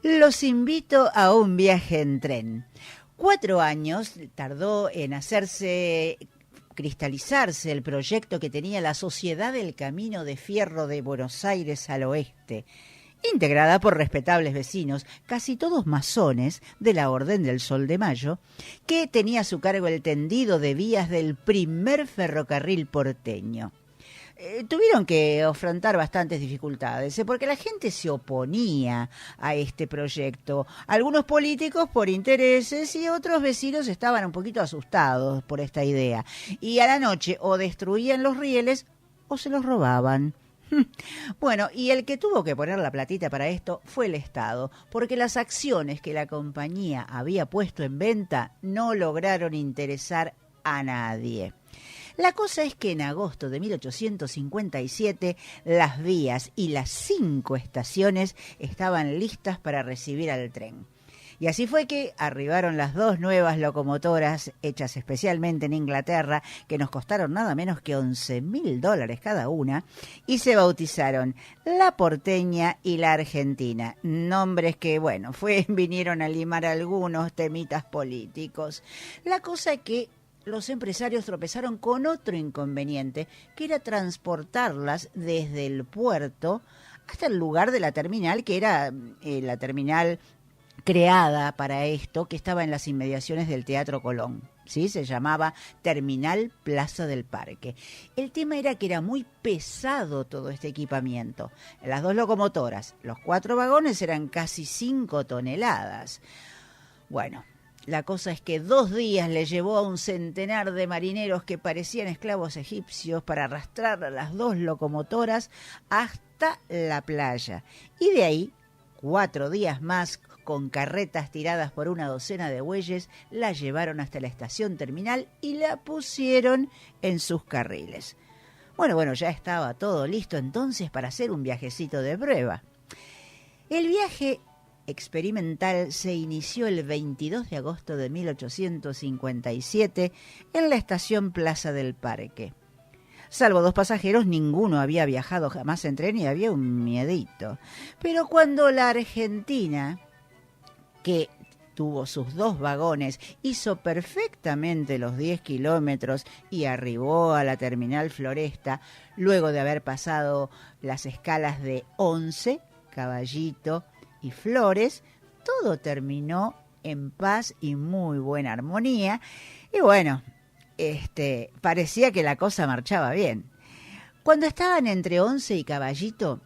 Los invito a un viaje en tren. 4 años tardó en cristalizarse el proyecto que tenía la Sociedad del Camino de Fierro de Buenos Aires al Oeste, integrada por respetables vecinos, casi todos masones de la Orden del Sol de Mayo, que tenía a su cargo el tendido de vías del primer ferrocarril porteño. Tuvieron que afrontar bastantes dificultades, porque la gente se oponía a este proyecto. Algunos políticos por intereses y otros vecinos estaban un poquito asustados por esta idea. Y a la noche o destruían los rieles o se los robaban. Bueno, y el que tuvo que poner la platita para esto fue el Estado, porque las acciones que la compañía había puesto en venta no lograron interesar a nadie. La cosa es que en agosto de 1857 las vías y las 5 estaciones estaban listas para recibir al tren. Y así fue que arribaron las 2 nuevas locomotoras hechas especialmente en Inglaterra, que nos costaron nada menos que $11.000 cada una, y se bautizaron la Porteña y la Argentina. Nombres que, bueno, vinieron a limar algunos temitas políticos. La cosa es que los empresarios tropezaron con otro inconveniente, que era transportarlas desde el puerto hasta el lugar de la terminal, que era la terminal creada para esto, que estaba en las inmediaciones del Teatro Colón. ¿Sí? Se llamaba Terminal Plaza del Parque. El tema era que era muy pesado todo este equipamiento. Las 2 locomotoras, los 4 vagones eran casi 5 toneladas. Bueno, la cosa es que 2 días le llevó a un centenar de marineros que parecían esclavos egipcios para arrastrar a las 2 locomotoras hasta la playa. Y de ahí, 4 días más, con carretas tiradas por una docena de bueyes, la llevaron hasta la estación terminal y la pusieron en sus carriles. Bueno, ya estaba todo listo entonces para hacer un viajecito de prueba. El viaje experimental se inició el 22 de agosto de 1857 en la estación Plaza del Parque. Salvo 2 pasajeros, ninguno había viajado jamás en tren y había un miedito. Pero cuando la Argentina, que tuvo sus 2 vagones, hizo perfectamente los 10 kilómetros y arribó a la terminal Floresta, luego de haber pasado las escalas de Once, Caballito y Flores, todo terminó en paz y muy buena armonía. Y bueno, parecía que la cosa marchaba bien. Cuando estaban entre Once y Caballito,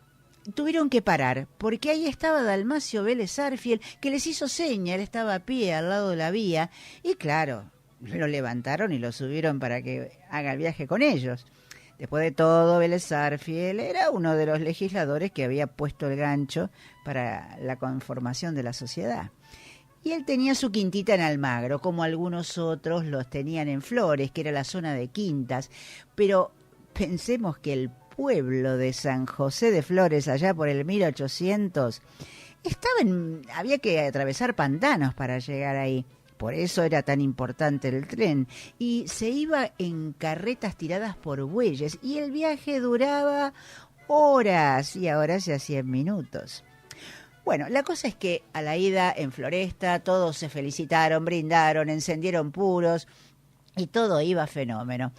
tuvieron que parar, porque ahí estaba Dalmacio Vélez Arfiel, que les hizo seña. Él estaba a pie al lado de la vía, y claro, lo levantaron y lo subieron para que haga el viaje con ellos. Después de todo, Vélez Arfiel era uno de los legisladores que había puesto el gancho para la conformación de la sociedad. Y él tenía su quintita en Almagro, como algunos otros los tenían en Flores, que era la zona de quintas. Pero pensemos que el pueblo de San José de Flores, allá por el 1800, había que atravesar pantanos para llegar ahí. Por eso era tan importante el tren, y se iba en carretas tiradas por bueyes, y el viaje duraba horas, y ahora se hacía en minutos. Bueno, la cosa es que a la ida en Floresta todos se felicitaron, brindaron, encendieron puros, y todo iba fenómeno.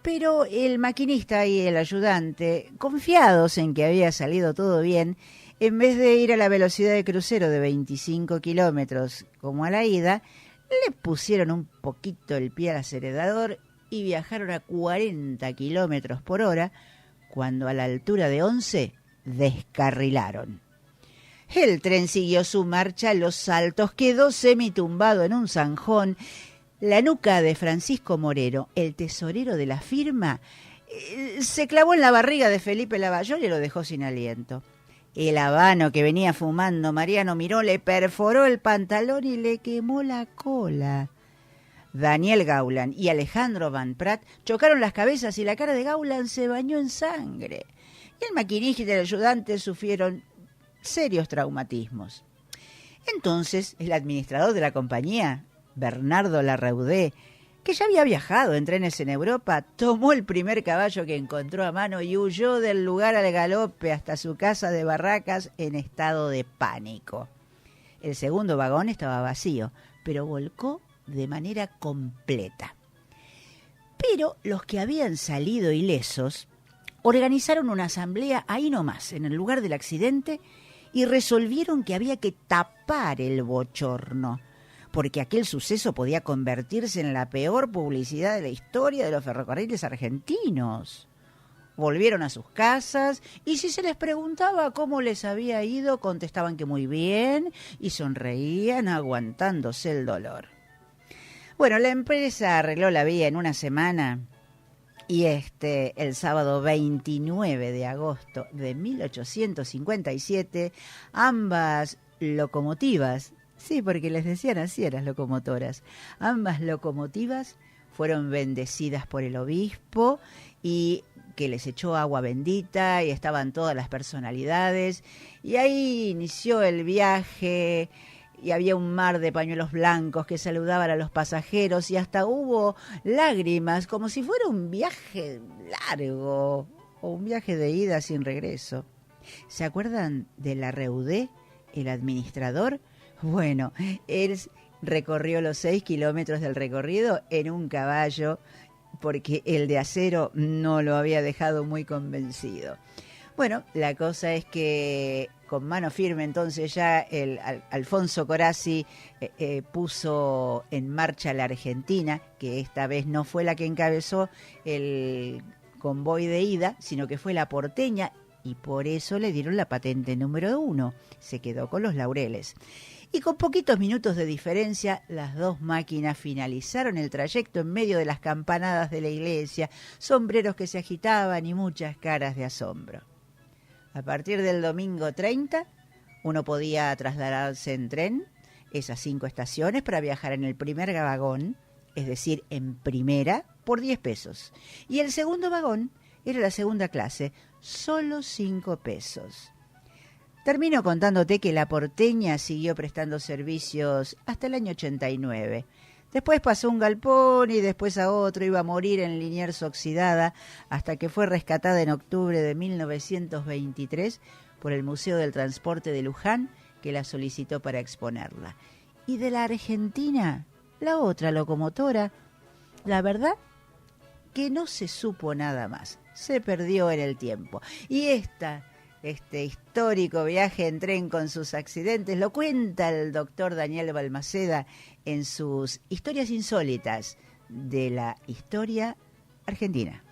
Pero el maquinista y el ayudante, confiados en que había salido todo bien, en vez de ir a la velocidad de crucero de 25 kilómetros como a la ida, le pusieron un poquito el pie al acelerador y viajaron a 40 kilómetros por hora, cuando a la altura de Once descarrilaron. El tren siguió su marcha a los saltos, quedó semitumbado en un zanjón. La nuca de Francisco Moreno, el tesorero de la firma, se clavó en la barriga de Felipe Lavallol y lo dejó sin aliento. El habano que venía fumando Mariano Miró le perforó el pantalón y le quemó la cola. Daniel Gauland y Alejandro Van Prat chocaron las cabezas y la cara de Gauland se bañó en sangre. Y el maquinista y el ayudante sufrieron serios traumatismos. Entonces, el administrador de la compañía, Bernardo Larraudé, que ya había viajado en trenes en Europa, tomó el primer caballo que encontró a mano y huyó del lugar al galope hasta su casa de barracas en estado de pánico. El segundo vagón estaba vacío, pero volcó de manera completa. Pero los que habían salido ilesos organizaron una asamblea ahí nomás, en el lugar del accidente, y resolvieron que había que tapar el bochorno, porque aquel suceso podía convertirse en la peor publicidad de la historia de los ferrocarriles argentinos. Volvieron a sus casas y si se les preguntaba cómo les había ido, contestaban que muy bien y sonreían aguantándose el dolor. Bueno, la empresa arregló la vía en una semana y el sábado 29 de agosto de 1857, ambas locomotivas, sí, porque les decían así a las locomotoras, ambas locomotivas fueron bendecidas por el obispo y que les echó agua bendita y estaban todas las personalidades y ahí inició el viaje y había un mar de pañuelos blancos que saludaban a los pasajeros y hasta hubo lágrimas como si fuera un viaje largo o un viaje de ida sin regreso. ¿Se acuerdan de la Reudé, el administrador? Bueno, él recorrió los 6 kilómetros del recorrido en un caballo porque el de acero no lo había dejado muy convencido. Bueno, la cosa es que con mano firme entonces ya el Alfonso Corazzi puso en marcha la Argentina, que esta vez no fue la que encabezó el convoy de ida, sino que fue la porteña y por eso le dieron la patente número 1. Se quedó con los laureles. Y con poquitos minutos de diferencia, las dos máquinas finalizaron el trayecto en medio de las campanadas de la iglesia, sombreros que se agitaban y muchas caras de asombro. A partir del domingo 30, uno podía trasladarse en tren, esas 5 estaciones, para viajar en el primer vagón, es decir, en primera, por 10 pesos. Y el segundo vagón era la segunda clase, solo 5 pesos. Termino contándote que la porteña siguió prestando servicios hasta el año 89. Después pasó un galpón y después a otro, iba a morir en Liniers oxidada hasta que fue rescatada en octubre de 1923 por el Museo del Transporte de Luján, que la solicitó para exponerla. Y de la Argentina, la otra locomotora, la verdad que no se supo nada más, se perdió en el tiempo. Y este histórico viaje en tren con sus accidentes lo cuenta el doctor Daniel Balmaceda en sus Historias Insólitas de la Historia Argentina.